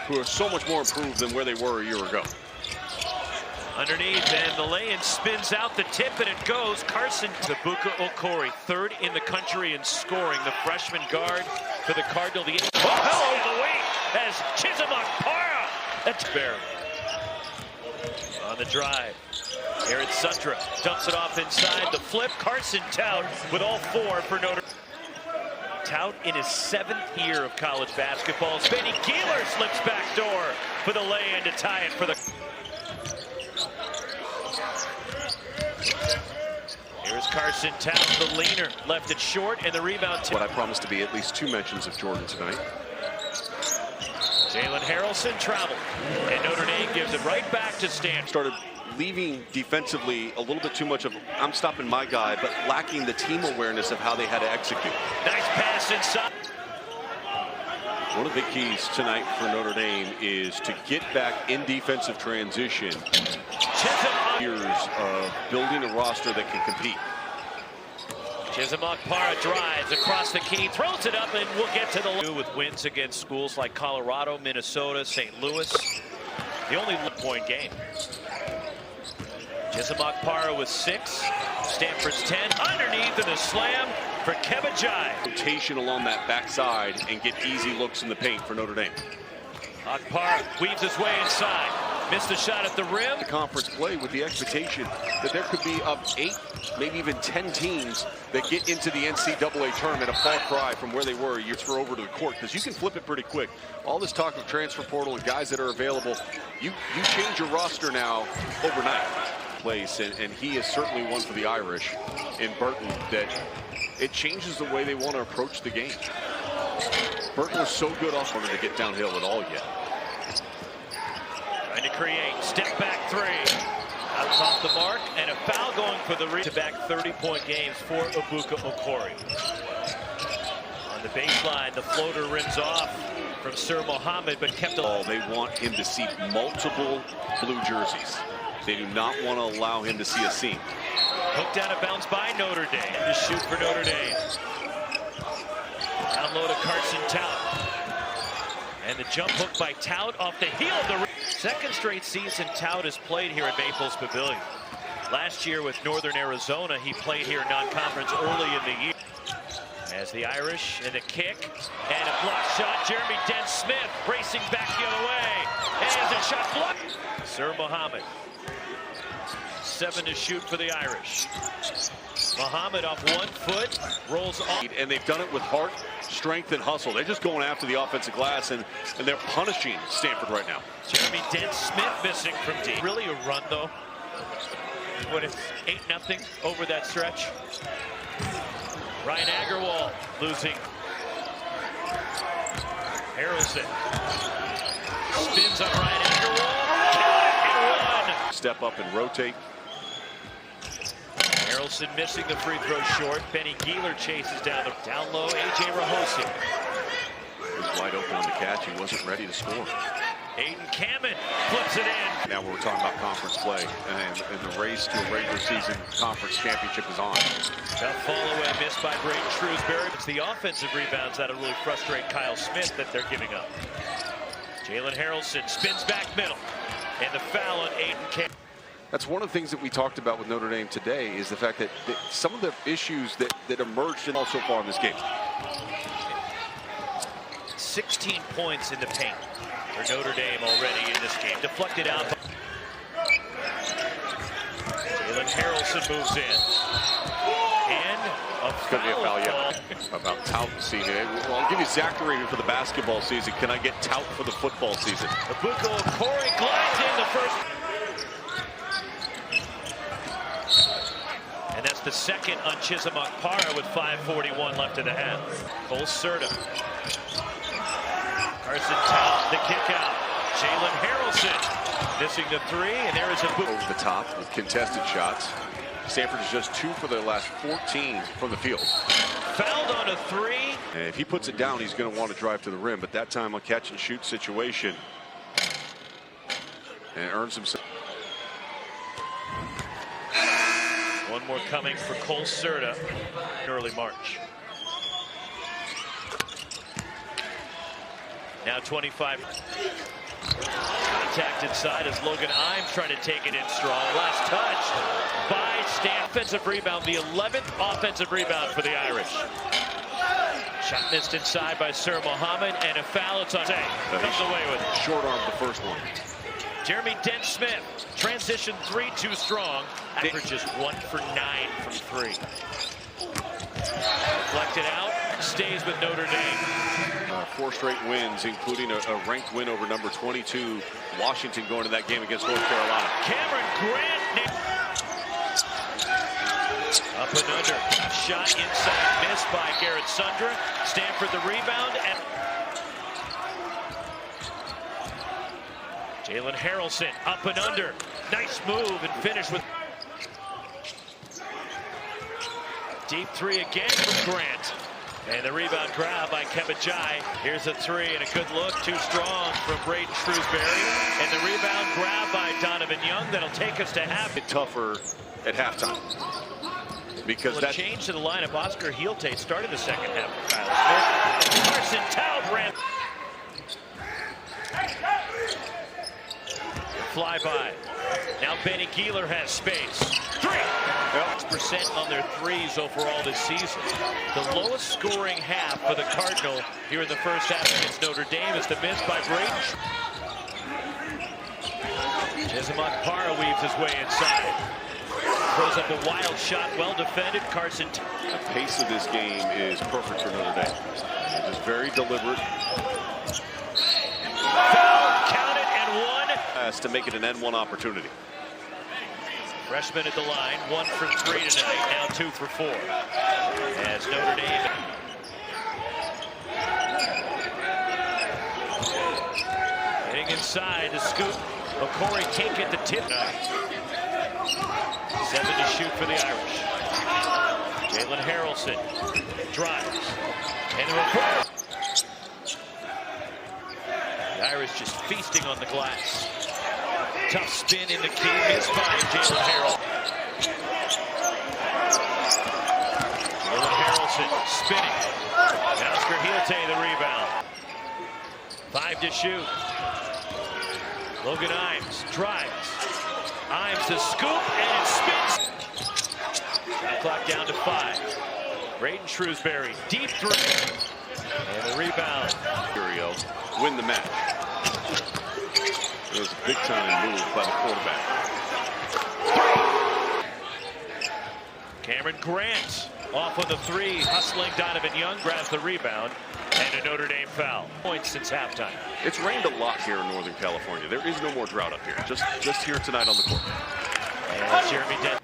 who are so much more improved than where they were a year ago. Underneath, and the lay-in spins out the tip, and it goes. Carson Zabuka Okori, third in the country in scoring. The freshman guard for the Cardinal. The the weight as Chisamok Para. That's barely on the drive. Aaron Sundra dumps it off inside. The flip. Carson Tout with all four for Notre Dame. Tout in his 7th year of college basketball. Benny Keeler slips back door for the lay-in to tie it for the. Here's Carson Tout, the leaner, left it short, and the rebound. What I promised to be at least 2 mentions of Jordan tonight. Jalen Harrelson traveled, and Notre Dame gives it right back to Stanford. Started leaving defensively a little bit too much of I'm stopping my guy, but lacking the team awareness of how they had to execute. Nice pass inside. One of the keys tonight for Notre Dame is to get back in defensive transition. Years of building a roster that can compete. Chisamok Para drives across the key, throws it up, and we'll get to the with wins against schools like Colorado, Minnesota, St. Louis. The only point game. Chisamok Para with 6, Stanford's 10. Underneath and a slam for Kebajai. Rotation along that backside and get easy looks in the paint for Notre Dame. Akpar weaves his way inside. Missed the shot at the rim. The conference play with the expectation that there could be up 8, maybe even 10 teams that get into the NCAA tournament, a far cry from where they were a year for over to the court, because you can flip it pretty quick. All this talk of transfer portal and guys that are available, you change your roster now overnight. Place, and he is certainly one for the Irish in Burton that it changes the way they want to approach the game. Burton was so good off to get downhill at all yet. Trying to create, step back 3. Out off the mark, and a foul going for the back 30-point games for Zabuka Okori. On the baseline, the floater rims off from Sir Mohammed, but kept the. They want him to see multiple blue jerseys. They do not want to allow him to see a seam. Hooked out of bounds by Notre Dame. To shoot for Notre Dame. Down low to Carson Tout. And the jump hook by Tout off the heel of the. Second straight season Tout has played here at Maples Pavilion. Last year with Northern Arizona, he played here in non-conference early in the year. As the Irish and the kick and a block shot, Jeremy Dent-Smith racing back the other way. And a shot blocked. Sir Mohammed. 7 to shoot for the Irish. Mohammed off 1 foot, rolls off. And they've done it with heart, strength, and hustle. They're just going after the offensive glass, and they're punishing Stanford right now. Jeremy Dent-Smith missing from deep. Really a run, though. What is 8-0 over that stretch? Ryan Agarwal losing. Harrelson spins on Ryan Agarwal. Count and 1. Step up and rotate. Harrelson missing the free throw short. Benny Keeler chases down low. A.J. Rahosi. He was wide open on the catch. He wasn't ready to score. Aiden Kamen flips it in. Now we're talking about conference play, and the race to a regular season conference championship is on. Tough follow-away missed by Braden Shrewsbury. It's the offensive rebounds that'll really frustrate Kyle Smith that they're giving up. Jalen Harrelson spins back middle. And the foul on Aiden Kamen. That's one of the things that we talked about with Notre Dame today, is the fact that some of the issues that emerged in all so far in this game. 16 points in the paint for Notre Dame already in this game. Deflected out. Jalen Harrelson moves in. And a foul. About Tout season. Well, I'll give you Zachary for the basketball season. Can I get Tout for the football season? Zabuka Okori glides in the first. And that's the second on Chisamok Para with 5:41 left in the half. Cole Serta. Carson Tout, the kick out. Jalen Harrelson missing the 3, and there is a boot. Over the top with contested shots. Stanford is just 2 for their last 14 from the field. Fouled on a 3. And if he puts it down, he's going to want to drive to the rim, but that time a catch and shoot situation. And earns himself. One more coming for Cole Serta in early March. Now 25. Contact inside as Logan Imes trying to take it in strong. Last touch by Stanford. Offensive rebound, the 11th offensive rebound for the Irish. Shot missed inside by Sir Mohammed, and a foul. It's on. Comes away with it. Short arm the first one. Jeremy Dent-Smith, transition three too strong. Averages 1 for 9 from 3. Deflected out, stays with Notre Dame. 4 straight wins, including a ranked win over number 22 Washington going to that game against North Carolina. Cameron Grant. Up and under. Shot inside, missed by Garrett Sundra. Stanford the rebound. And Jalen Harrelson up and under. Nice move and finish with. Deep 3 again from Grant. And the rebound grab by Kebajai. Here's a 3 and a good look. Too strong from Braden Shrewsbury. And the rebound grab by Donovan Young. That'll take us to half. Tougher at halftime. Because that change to the lineup. Oscar Healte started the second half with Kyle Smith. Carson Taub ran. Fly by. Now Benny Keeler has space. 3. 6% on their threes overall this season. The lowest scoring half for the Cardinal here in the first half against Notre Dame is the miss by Braden. Jesamok Parra weaves his way inside. Throws up a wild shot, well defended. Carson. The pace of this game is perfect for Notre Dame. It's very deliberate. Foul, count it, and 1. To make it an N1 opportunity. Freshman at the line, 1 for 3 tonight, now 2 for 4. As Notre Dame. Getting inside to scoop. Okori can't get the tip. 7 to shoot for the Irish. Jalen Harrelson drives. And the report. The Irish just feasting on the glass. Tough spin in the key, missed by Jalen Harrelson. Jalen Harrelson spinning. And Oscar Healte the rebound. 5 to shoot. Logan Imes drives. Imes to scoop, and it spins. Shot clock down to 5. Braden Shrewsbury, deep 3. And the rebound. Curio win the match. It was a big-time move by the quarterback. Cameron Grant off on the 3, hustling Donovan Young, grabs the rebound, and a Notre Dame foul. Points since halftime. It's rained a lot here in Northern California. There is no more drought up here. Just here tonight on the court. And Jeremy Dent.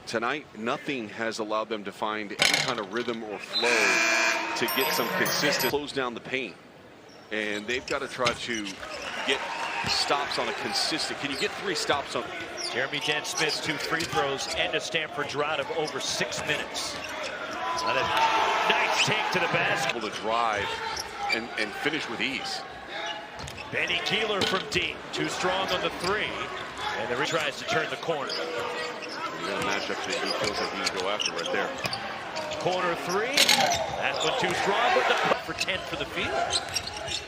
Tonight, nothing has allowed them to find any kind of rhythm or flow to get some consistent close down the paint. And they've got to try to get stops on a consistent. Can you get 3 stops on? Jeremy Dent-Smith's 2 free throws end a Stanford drought of over 6 minutes. On a nice take to the basket. Able to drive and finish with ease. Benny Keeler from deep, too strong on the 3, and the tries to turn the corner. You got a matchup that he feels like he can go after right there. Corner 3, that one too strong, but the putt for 10 for the field.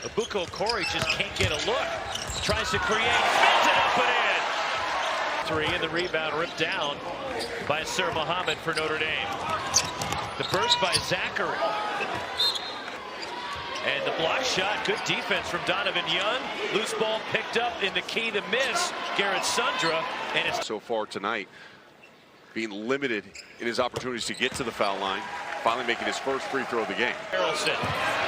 Abuko Okori just can't get a look. Tries to create, spins it up and in. 3, and the rebound ripped down by Sir Mohammed for Notre Dame. The burst by Zachary. And the block shot, good defense from Donovan Young. Loose ball picked up in the key, the miss. Garrett Sundra, and it's so far tonight, being limited in his opportunities to get to the foul line. Finally making his first free throw of the game. Harrelson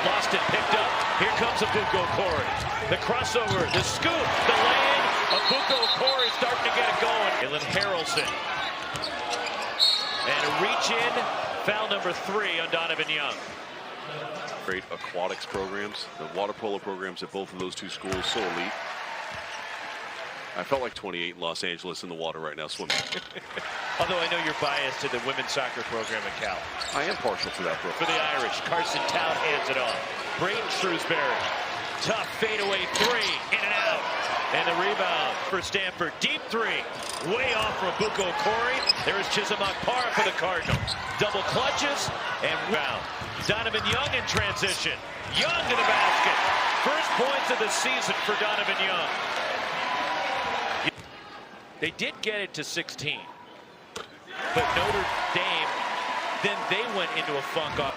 lost it, picked up. Here comes Abuko Okori. The crossover, the scoop, the lay-in. Abuko Okori starting to get it going. Jalen Harrelson. And a reach-in, foul number 3 on Donovan Young. Great aquatics programs, the water polo programs at both of those 2 schools, so elite. I felt like 28 in Los Angeles in the water right now swimming. Although I know you're biased to the women's soccer program at Cal. I am partial to that program. For the Irish, Carson Taub hands it off. Braden Shrewsbury. Tough fadeaway 3, in and out. And the rebound for Stanford. Deep 3. Way off from Abuko Okori. There is Jesamok Parra for the Cardinals. Double clutches and rebound. Donovan Young in transition. Young to the basket. First points of the season for Donovan Young. They did get it to 16. But Notre Dame, then they went into a funk up.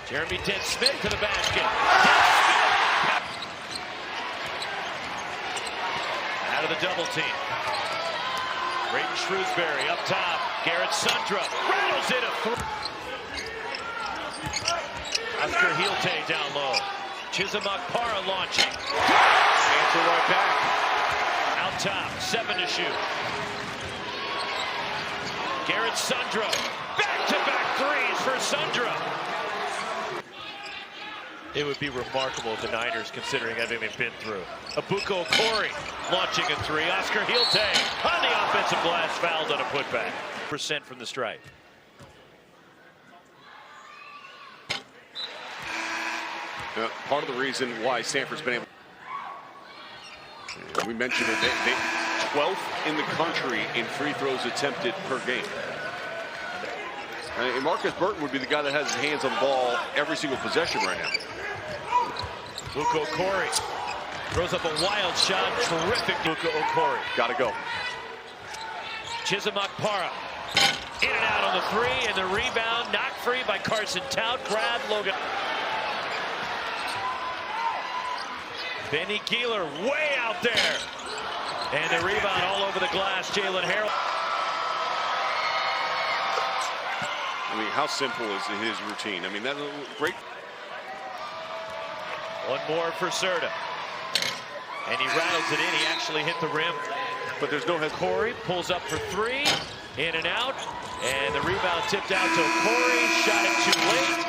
Jeremy Smith to the basket. Out of the double team. Braden Shrewsbury up top. Garrett Sundra rattles it a three. Oscar Hielte down low. Chizamak Para launching. Answer right back. Out top, 7 to shoot. Garrett Sundra. Back-to-back threes for Sundra. It would be remarkable if the Niners, considering everything they've been through. Abuko Okori launching a three. Oscar Hielte on the offensive glass, fouled on a putback. % from the stripe. Part of the reason why Stanford's been able, we mentioned it, they 12th in the country in free throws attempted per game. And Marcus Burton would be the guy that has his hands on the ball every single possession right now. Abuko Okori throws up a wild shot. Terrific. Abuko Okori. Gotta go. Chizamak Para in and out on the three, and the rebound knocked free by Carson Tout. Grab Logan. Benny Keeler way out there. And the rebound all over the glass. Jalen Harrell. I mean, how simple is his routine? I mean, that's great. One more for Serta. And he rattles it in. He actually hit the rim. But there's no head. Corey pulls up for three. In and out. And the rebound tipped out to Corey. Shot it too late.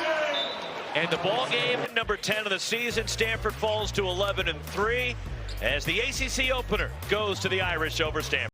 And the ball game, number 10 of the season. Stanford falls to 11-3 as the ACC opener goes to the Irish over Stanford.